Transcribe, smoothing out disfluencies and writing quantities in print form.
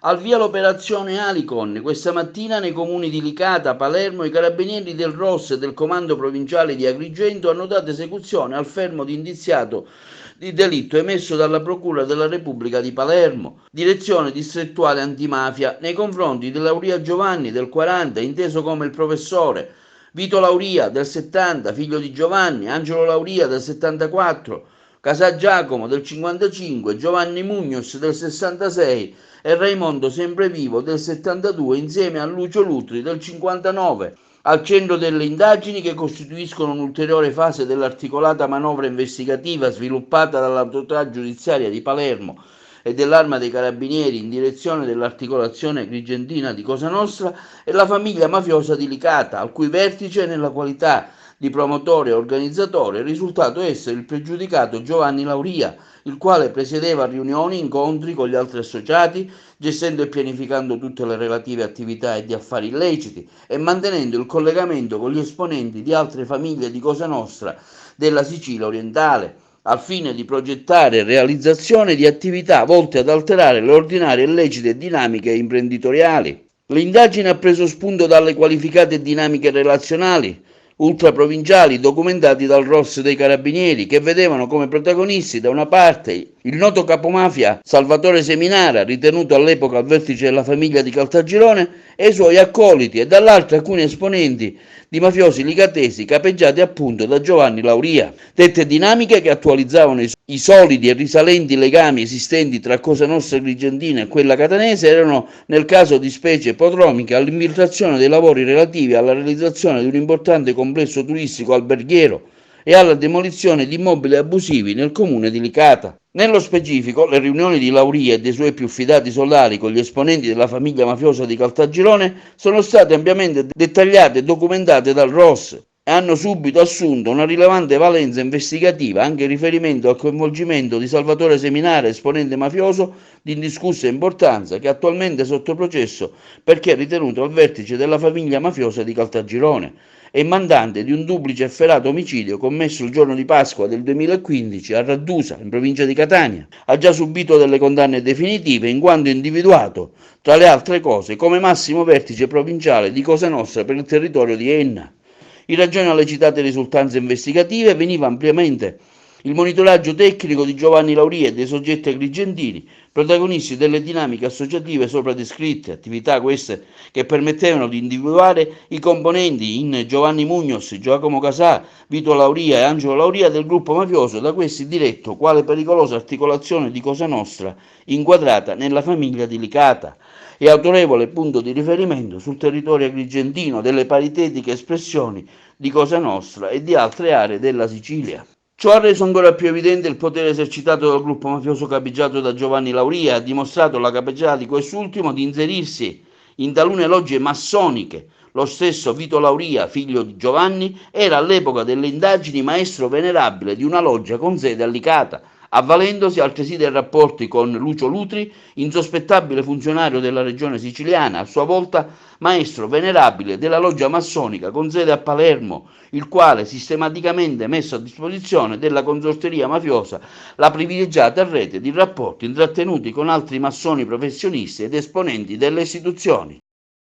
Al via l'operazione Alicon. Questa mattina nei comuni di Licata, Palermo, i carabinieri del ROS e del comando provinciale di Agrigento hanno dato esecuzione al fermo di indiziato di delitto emesso dalla Procura della Repubblica di Palermo, direzione distrettuale antimafia, nei confronti di Lauria Giovanni del 40, inteso come il professore, Vito Lauria del 70, figlio di Giovanni, Angelo Lauria del 74, Casà Giacomo del 55, Giovanni Mugnos del 66 e Raimondo Semprevivo del 72 insieme a Lucio Lutri del 59, al centro delle indagini che costituiscono un'ulteriore fase dell'articolata manovra investigativa sviluppata dall'autorità giudiziaria di Palermo e dell'Arma dei Carabinieri in direzione dell'articolazione agrigentina di Cosa Nostra e la famiglia mafiosa di Licata, al cui vertice nella qualità di promotore e organizzatore è risultato essere il pregiudicato Giovanni Lauria, il quale presiedeva riunioni, incontri con gli altri associati, gestendo e pianificando tutte le relative attività e di affari illeciti e mantenendo il collegamento con gli esponenti di altre famiglie di Cosa Nostra della Sicilia orientale, al fine di progettare e realizzazione di attività volte ad alterare le ordinarie e lecite dinamiche imprenditoriali. L'indagine ha preso spunto dalle qualificate dinamiche relazionali ultraprovinciali documentati dal ROS dei Carabinieri, che vedevano come protagonisti da una parte il noto capomafia Salvatore Seminara, ritenuto all'epoca al vertice della famiglia di Caltagirone, e i suoi accoliti, e dall'altra alcuni esponenti di mafiosi licatesi capeggiati appunto da Giovanni Lauria. Dette dinamiche, che attualizzavano i solidi e risalenti legami esistenti tra Cosa Nostra Agrigentina e quella catanese, erano nel caso di specie prodromiche all'infiltrazione dei lavori relativi alla realizzazione di un importante complesso turistico alberghiero e alla demolizione di immobili abusivi nel comune di Licata. Nello specifico, le riunioni di Lauria e dei suoi più fidati solari con gli esponenti della famiglia mafiosa di Caltagirone sono state ampiamente dettagliate e documentate dal ROS e hanno subito assunto una rilevante valenza investigativa anche in riferimento al coinvolgimento di Salvatore Seminara, esponente mafioso di indiscussa importanza, che attualmente è sotto processo perché è ritenuto al vertice della famiglia mafiosa di Caltagirone e mandante di un duplice efferato omicidio commesso il giorno di Pasqua del 2015 a Raddusa, in provincia di Catania. Ha già subito delle condanne definitive in quanto individuato, tra le altre cose, come massimo vertice provinciale di Cosa Nostra per il territorio di Enna. In ragione alle citate risultanze investigative veniva ampiamente il monitoraggio tecnico di Giovanni Lauria e dei soggetti agrigentini, protagonisti delle dinamiche associative sopra descritte, attività queste che permettevano di individuare i componenti in Giovanni Mugnos, Giacomo Casà, Vito Lauria e Angelo Lauria del gruppo mafioso da questi diretto quale pericolosa articolazione di Cosa Nostra inquadrata nella famiglia di Licata e autorevole punto di riferimento sul territorio agrigentino delle paritetiche espressioni di Cosa Nostra e di altre aree della Sicilia. Ciò ha reso ancora più evidente il potere esercitato dal gruppo mafioso capeggiato da Giovanni Lauria e ha dimostrato la capacità di quest'ultimo di inserirsi in talune logge massoniche. Lo stesso Vito Lauria, figlio di Giovanni, era all'epoca delle indagini maestro venerabile di una loggia con sede a Licata, avvalendosi altresì dei rapporti con Lucio Lutri, insospettabile funzionario della regione siciliana, a sua volta maestro venerabile della loggia massonica con sede a Palermo, il quale sistematicamente messo a disposizione della consorteria mafiosa la privilegiata rete di rapporti intrattenuti con altri massoni professionisti ed esponenti delle istituzioni.